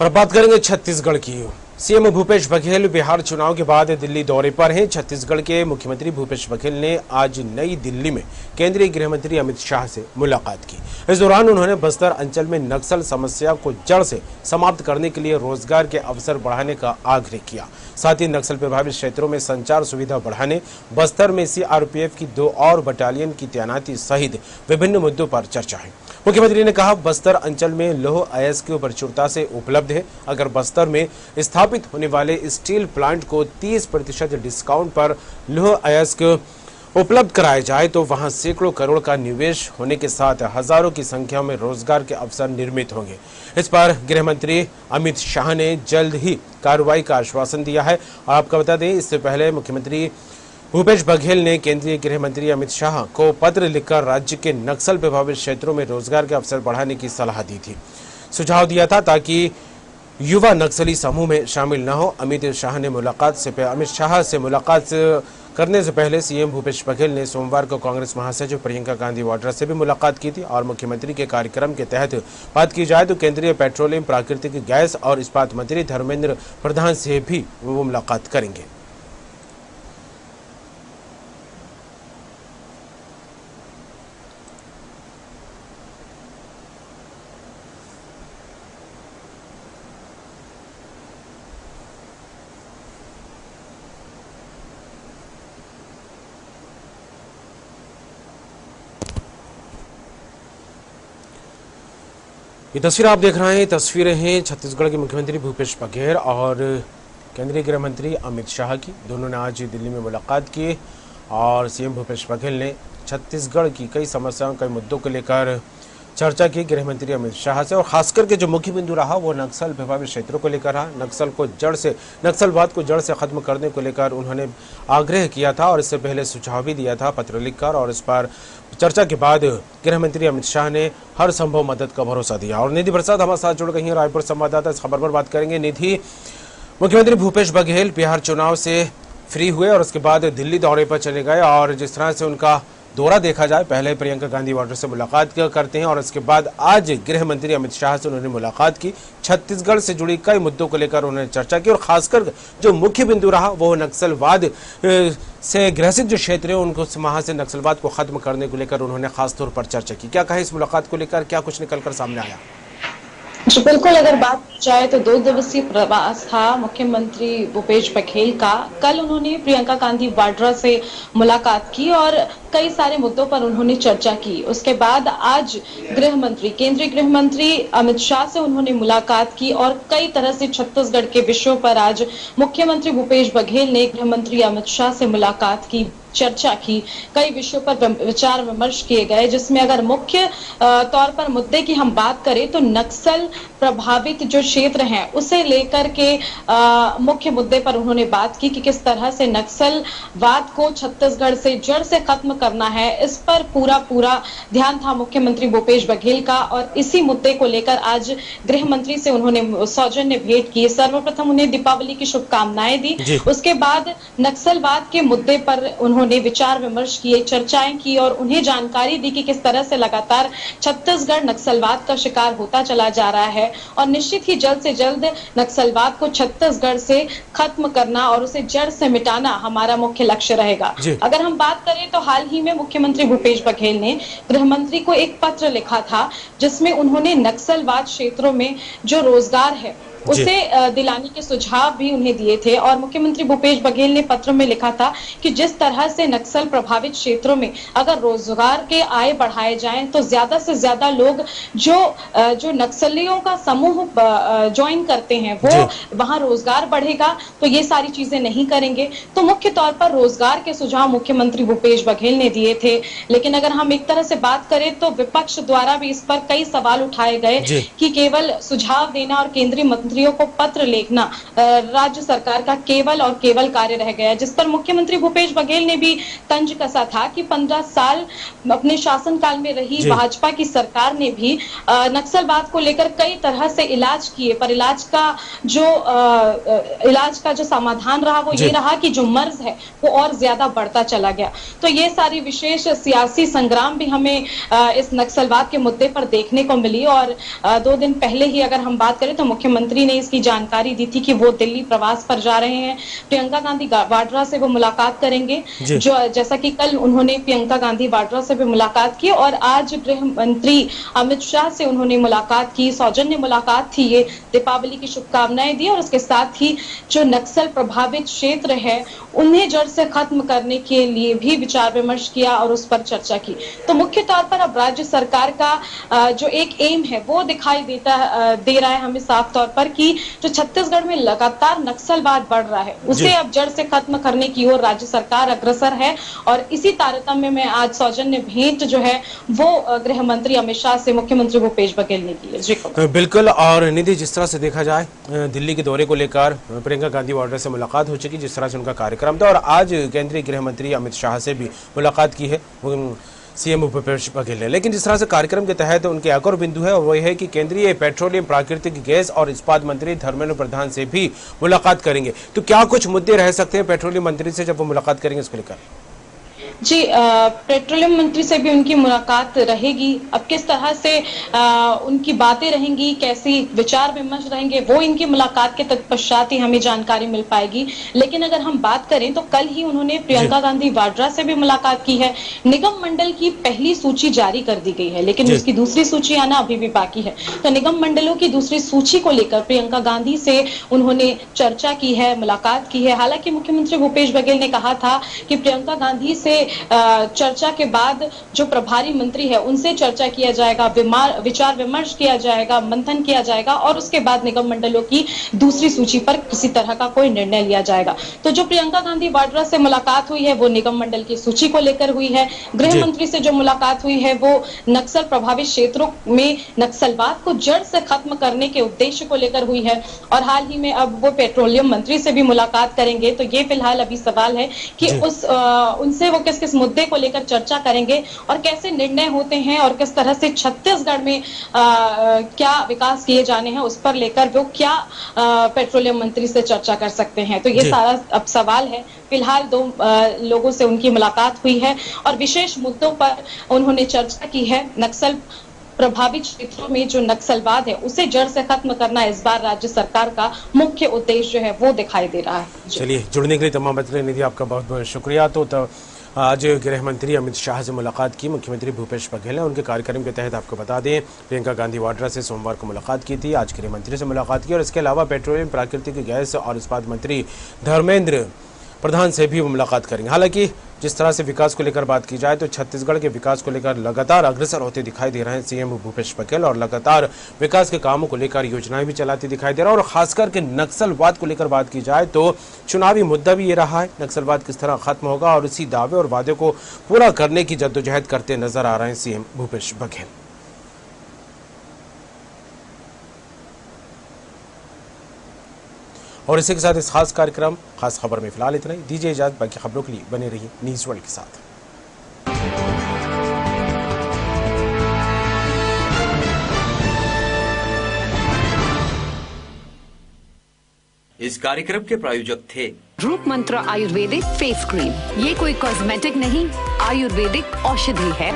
और बात करेंगे छत्तीसगढ़ की। सीएम भूपेश बघेल बिहार चुनाव के बाद दिल्ली दौरे पर हैं। छत्तीसगढ़ के मुख्यमंत्री भूपेश बघेल ने आज नई दिल्ली में केंद्रीय गृह मंत्री अमित शाह से मुलाकात की। इस दौरान उन्होंने बस्तर अंचल में नक्सल समस्या को जड़ से समाप्त करने के लिए रोजगार के अवसर बढ़ाने का आग्रह किया। साथ ही नक्सल प्रभावित क्षेत्रों में संचार सुविधा बढ़ाने, बस्तर में सीआरपीएफ की 2 और बटालियन की तैनाती सहित विभिन्न मुद्दों पर चर्चा है। मुख्यमंत्री ने कहा, बस्तर अंचल में लौह अयस्क प्रचुरता से उपलब्ध है। अगर बस्तर में स्थापित होने वाले स्टील प्लांट को 30% डिस्काउंट पर लौह अयस्क उपलब्ध कराया जाए तो वहां सैकड़ों करोड़ का निवेश होने के साथ हजारों की संख्या में रोजगार के अवसर निर्मित होंगे। इस पर गृह मंत्री अमित शाह ने जल्द ही कार्रवाई का आश्वासन दिया है। आपको बता दें, इससे पहले मुख्यमंत्री भूपेश बघेल ने केंद्रीय गृह मंत्री अमित शाह को पत्र लिखकर राज्य के नक्सल प्रभावित क्षेत्रों में रोजगार के अवसर बढ़ाने की सलाह दी थी, सुझाव दिया था ताकि युवा नक्सली समूह में शामिल न हो। अमित शाह से मुलाकात करने से पहले सीएम भूपेश बघेल ने सोमवार को कांग्रेस महासचिव प्रियंका गांधी वाड्रा से भी मुलाकात की थी। और मुख्यमंत्री के कार्यक्रम के तहत बात की जाए तो केंद्रीय पेट्रोलियम, प्राकृतिक गैस और इस्पात मंत्री धर्मेंद्र प्रधान से भी वो मुलाकात करेंगे। ये तस्वीर आप देख रहे हैं, तस्वीरें हैं छत्तीसगढ़ के मुख्यमंत्री भूपेश बघेल और केंद्रीय गृह मंत्री अमित शाह की। दोनों ने आज दिल्ली में मुलाकात की और सीएम भूपेश बघेल ने छत्तीसगढ़ की कई समस्याओं, कई मुद्दों को लेकर चर्चा की गृह मंत्री अमित शाह से। और खासकर के जो मुख्य बिंदु रहा वो नक्सल प्रभावित क्षेत्रों को लेकर रहा। नक्सलवाद को जड़ से खत्म करने को लेकर उन्होंने आग्रह किया था और इससे पहले सुझाव भी दिया था पत्र लिखकर। और इस पर चर्चा के बाद गृह मंत्री अमित शाह ने हर संभव मदद का भरोसा दिया। और निधि प्रसाद हमारे साथ जुड़ गई हैं, रायपुर संवाददाता, इस खबर पर बात करेंगे। निधि, मुख्यमंत्री भूपेश बघेल बिहार चुनाव से फ्री हुए और उसके बाद दिल्ली दौरे पर चले गए और जिस तरह से उनका दौरा देखा जाए, पहले प्रियंका गांधी वाड्रा से मुलाकात करते हैं और उसके बाद आज गृह मंत्री अमित शाह से उन्होंने मुलाकात की। छत्तीसगढ़ से जुड़ी कई मुद्दों को लेकर उन्होंने चर्चा की और खासकर जो मुख्य बिंदु रहा वो नक्सलवाद से ग्रसित जो क्षेत्र है उनको वहां से नक्सलवाद को खत्म करने को लेकर उन्होंने खासतौर पर चर्चा की। क्या कहा इस मुलाकात को लेकर, क्या कुछ निकलकर सामने आया? जी बिल्कुल, अगर बात की जाए तो 2 दिवसीय प्रवास था मुख्यमंत्री भूपेश बघेल का। कल उन्होंने प्रियंका गांधी वाड्रा से मुलाकात की और कई सारे मुद्दों पर उन्होंने चर्चा की। उसके बाद आज केंद्रीय गृह मंत्री अमित शाह से उन्होंने मुलाकात की और कई तरह से छत्तीसगढ़ के विषयों पर आज मुख्यमंत्री भूपेश बघेल ने गृह मंत्री अमित शाह से मुलाकात की, चर्चा की। कई विषयों पर विचार विमर्श किए गए, जिसमें अगर मुख्य तौर पर मुद्दे की हम बात करें तो नक्सल प्रभावित जो क्षेत्र हैं उसे लेकर के मुख्य मुद्दे पर उन्होंने बात की कि किस तरह से नक्सलवाद को छत्तीसगढ़ से जड़ से खत्म करना है। इस पर पूरा ध्यान था मुख्यमंत्री भूपेश बघेल का और इसी मुद्दे को लेकर आज गृह मंत्री से उन्होंने सौजन्य भेंट की। सर्वप्रथम उन्हें दीपावली की शुभकामनाएं दी। उसके बाद नक्सलवाद के मुद्दे पर उन्होंने विचार विमर्श किए, चर्चाएं की और उन्हें जानकारी दी कि किस तरह से लगातार छत्तीसगढ़ नक्सलवाद का शिकार होता चला जा रहा है और निश्चित ही जल्द से जल्द नक्सलवाद को छत्तीसगढ़ से खत्म करना और उसे जड़ से मिटाना हमारा मुख्य लक्ष्य रहेगा। अगर हम बात करें तो हाल ही में मुख्यमंत्री भूपेश बघेल ने गृह मंत्री को एक पत्र लिखा था जिसमें उन्होंने नक्सलवाद क्षेत्रों में जो रोजगार है उसे दिलाने के सुझाव भी उन्हें दिए थे। और मुख्यमंत्री भूपेश बघेल ने पत्र में लिखा था कि जिस तरह से नक्सल प्रभावित क्षेत्रों में अगर रोजगार के आय बढ़ाए जाएं तो ज्यादा से ज्यादा लोग जो नक्सलियों का समूह ज्वाइन करते हैं वो वहां रोजगार बढ़ेगा, तो ये सारी चीजें नहीं करेंगे। तो मुख्य तौर पर रोजगार के सुझाव मुख्यमंत्री भूपेश बघेल ने दिए थे। लेकिन अगर हम एक तरह से बात करें तो विपक्ष द्वारा भी इस पर कई सवाल उठाए गए कि केवल सुझाव देना और केंद्रीय मंत्रियों को पत्र लिखना राज्य सरकार का केवल और केवल कार्य रह गया, जिस पर मुख्यमंत्री भूपेश बघेल ने भी तंज कसा था कि 15 साल अपने शासनकाल में रही भाजपा की सरकार ने भी नक्सलवाद को लेकर कई तरह से इलाज किए, पर इलाज का जो समाधान रहा वो ये रहा कि जो मर्ज है वो और ज्यादा बढ़ता चला गया। तो ये सारी विशेष सियासी संग्राम भी हमें इस नक्सलवाद के मुद्दे पर देखने को मिली। और 2 दिन पहले ही अगर हम बात करें तो मुख्यमंत्री मोदी ने इसकी जानकारी दी थी कि वो दिल्ली प्रवास पर जा रहे हैं। प्रियंका गांधी वाड्रा से वो मुलाकात करेंगे, जो जैसा कि कल उन्होंने प्रियंका गांधी वाड्रा से भी मुलाकात की और आज गृह मंत्री अमित शाह से उन्होंने मुलाकात की, सौजन्य मुलाकात थी। ये दीपावली की शुभकामनाएं दी और उसके साथ ही जो नक्सल प्रभावित क्षेत्र है उन्हें जड़ से खत्म करने के लिए भी विचार विमर्श किया और उस पर चर्चा की। तो मुख्य तौर पर अब राज्य सरकार का जो एक एम है वो दिखाई दे रहा है हमें साफ तौर पर कि जो छत्तीसगढ़ में लगातार नक्सलवाद बढ़ रहा है उसे अब जड़ से खत्म करने की ओर राज्य सरकार अग्रसर है। और इसी तारतम्य में आज सौजन्य भेंट जो है वो गृह मंत्री अमित शाह से मुख्यमंत्री भूपेश बघेल ने की है। बिल्कुल। और निधि, जिस तरह से देखा जाए दिल्ली के दौरे को लेकर प्रियंका गांधी वाड्रा से मुलाकात हो चुकी, जिस तरह से उनका कार्यक्रम था, और आज केंद्रीय गृह मंत्री अमित शाह से भी मुलाकात की है सीएम भूपेश बघेल ने। लेकिन जिस तरह से कार्यक्रम के तहत उनके एक और बिंदु है और वह है कि केंद्रीय पेट्रोलियम, प्राकृतिक गैस और इस्पात मंत्री धर्मेंद्र प्रधान से भी मुलाकात करेंगे। तो क्या कुछ मुद्दे रह सकते हैं पेट्रोलियम मंत्री से जब वो मुलाकात करेंगे, इसको लेकर? जी, पेट्रोलियम मंत्री से भी उनकी मुलाकात रहेगी। अब किस तरह से उनकी बातें रहेंगी, कैसी विचार विमर्श रहेंगे, वो इनकी मुलाकात के तत्पश्चात ही हमें जानकारी मिल पाएगी। लेकिन अगर हम बात करें तो कल ही उन्होंने प्रियंका गांधी वाड्रा से भी मुलाकात की है। निगम मंडल की पहली सूची जारी कर दी गई है, लेकिन उसकी दूसरी सूची आना अभी भी बाकी है। तो निगम मंडलों की दूसरी सूची को लेकर प्रियंका गांधी से उन्होंने चर्चा की है, मुलाकात की है। हालांकि मुख्यमंत्री भूपेश बघेल ने कहा था कि प्रियंका गांधी से चर्चा के बाद जो प्रभारी मंत्री है उनसे चर्चा किया जाएगा, विचार विमर्श किया जाएगा, मंथन किया जाएगा और उसके बाद निगम मंडलों की दूसरी सूची पर किसी तरह का कोई निर्णय लिया जाएगा। तो जो प्रियंका गांधी वाड्रा से मुलाकात हुई है वो निगम मंडल की सूची को लेकर हुई है। गृह मंत्री से जो मुलाकात हुई है वो नक्सल प्रभावित क्षेत्रों में नक्सलवाद को जड़ से खत्म करने के उद्देश्य को लेकर हुई है। और हाल ही में अब वो पेट्रोलियम मंत्री से भी मुलाकात करेंगे। तो ये फिलहाल अभी सवाल है कि उनसे वो किस मुद्दे को लेकर चर्चा करेंगे और कैसे निर्णय होते हैं और किस तरह से छत्तीसगढ़ में क्या विकास किए जाने हैं उस पर लेकर वो क्या पेट्रोलियम मंत्री से चर्चा कर सकते हैं। तो ये सारा अब सवाल है। फिलहाल दो लोगों से उनकी मुलाकात हुई है और विशेष मुद्दों पर उन्होंने चर्चा की है। नक्सल प्रभावित क्षेत्रों में जो नक्सलवाद है उसे जड़ से खत्म करना इस बार राज्य सरकार का मुख्य उद्देश्य जो है वो दिखाई दे रहा है। चलिए, जुड़ने के लिए तमाम प्रतिनिधि आपका बहुत बहुत शुक्रिया। तो आज गृह मंत्री अमित शाह से मुलाकात की मुख्यमंत्री भूपेश बघेल ने। उनके कार्यक्रम के तहत आपको बता दें प्रियंका गांधी वाड्रा से सोमवार को मुलाकात की थी, आज गृह मंत्री से मुलाकात की और इसके अलावा पेट्रोलियम, प्राकृतिक गैस और इस्पात मंत्री धर्मेंद्र प्रधान से भी वो मुलाकात करेंगे। हालांकि जिस तरह से विकास को लेकर बात की जाए तो छत्तीसगढ़ के विकास को लेकर लगातार अग्रसर होते दिखाई दे रहे हैं सीएम भूपेश बघेल और लगातार विकास के कामों को लेकर योजनाएं भी चलाते दिखाई दे रहा है। और खासकर के नक्सलवाद को लेकर बात की जाए तो चुनावी मुद्दा भी ये रहा है, नक्सलवाद किस तरह खत्म होगा, और इसी दावे और वादे को पूरा करने की जद्दोजहद करते नजर आ रहे हैं सीएम भूपेश बघेल। और इसी के साथ इस खास कार्यक्रम, खास खबर में फिलहाल इतना ही। दीजिए इजाजत, बाकी खबरों के लिए बने रहिए न्यूज़ वर्ल्ड के साथ। इस कार्यक्रम के प्रायोजक थे रूप मंत्र आयुर्वेदिक फेस क्रीम। ये कोई कॉस्मेटिक नहीं, आयुर्वेदिक औषधि है।